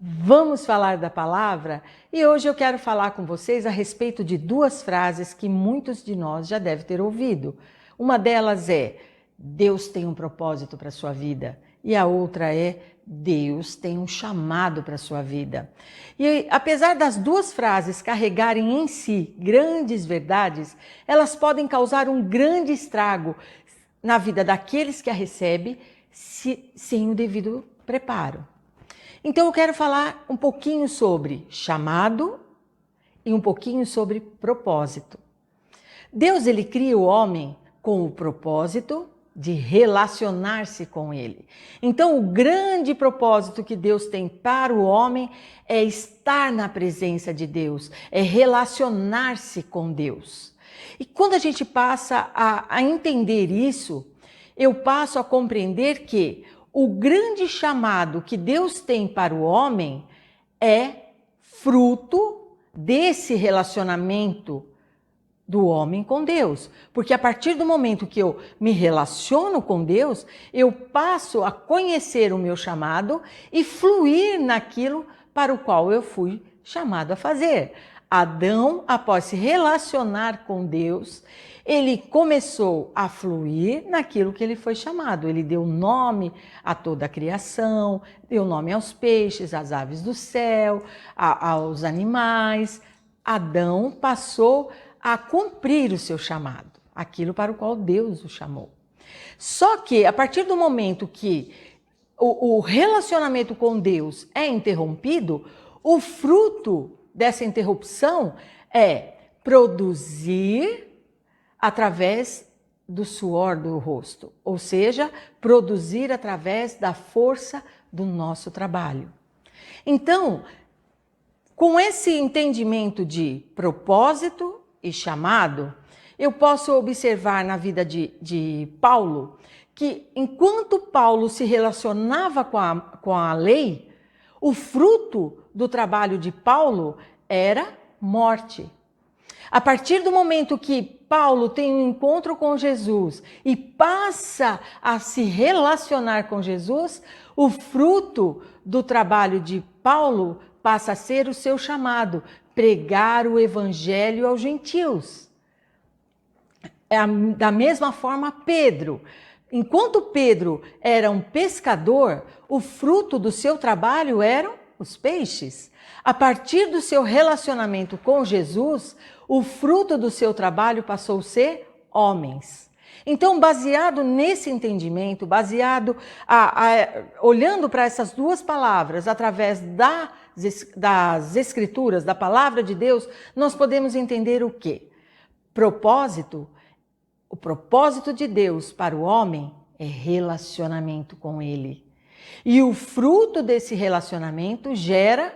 Vamos falar da palavra? E hoje eu quero falar com vocês a respeito de duas frases que muitos de nós já devem ter ouvido. Uma delas é: Deus tem um propósito para a sua vida. E a outra é: Deus tem um chamado para a sua vida. E apesar das duas frases carregarem em si grandes verdades, elas podem causar um grande estrago na vida daqueles que a recebem sem o devido preparo. Então eu quero falar um pouquinho sobre chamado e um pouquinho sobre propósito. Deus, ele cria o homem com o propósito de relacionar-se com ele. Então o grande propósito que Deus tem para o homem é estar na presença de Deus, é relacionar-se com Deus. E quando a gente passa a entender isso, eu passo a compreender que o grande chamado que Deus tem para o homem é fruto desse relacionamento do homem com Deus. Porque a partir do momento que eu me relaciono com Deus, eu passo a conhecer o meu chamado e fluir naquilo para o qual eu fui chamado a fazer. Adão, após se relacionar com Deus, ele começou a fluir naquilo que ele foi chamado. Ele deu nome a toda a criação, deu nome aos peixes, às aves do céu, aos animais. Adão passou a cumprir o seu chamado, aquilo para o qual Deus o chamou. Só que a partir do momento que o relacionamento com Deus é interrompido, o fruto dessa interrupção é produzir através do suor do rosto, ou seja, produzir através da força do nosso trabalho. Então, com esse entendimento de propósito e chamado, eu posso observar na vida de Paulo que enquanto Paulo se relacionava com a lei, o fruto do trabalho de Paulo era morte. A partir do momento que Paulo tem um encontro com Jesus e passa a se relacionar com Jesus, o fruto do trabalho de Paulo passa a ser o seu chamado, pregar o evangelho aos gentios. Da mesma forma, Pedro. Enquanto Pedro era um pescador, o fruto do seu trabalho eram os peixes. A partir do seu relacionamento com Jesus, o fruto do seu trabalho passou a ser homens. Então, baseado nesse entendimento, baseado olhando para essas duas palavras através das Escrituras, da palavra de Deus, nós podemos entender o quê? Propósito. O propósito de Deus para o homem é relacionamento com Ele. E o fruto desse relacionamento gera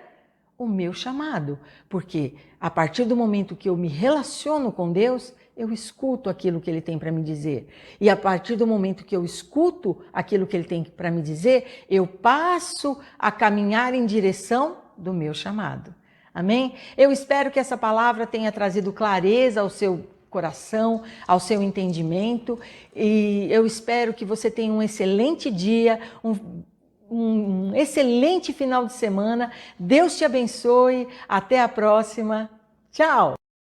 o meu chamado, porque a partir do momento que eu me relaciono com Deus, eu escuto aquilo que Ele tem para me dizer. E a partir do momento que eu escuto aquilo que Ele tem para me dizer, eu passo a caminhar em direção do meu chamado. Amém? Eu espero que essa palavra tenha trazido clareza ao seu coração, ao seu entendimento, e eu espero que você tenha um excelente dia, um excelente final de semana. Deus te abençoe. Até a próxima. Tchau!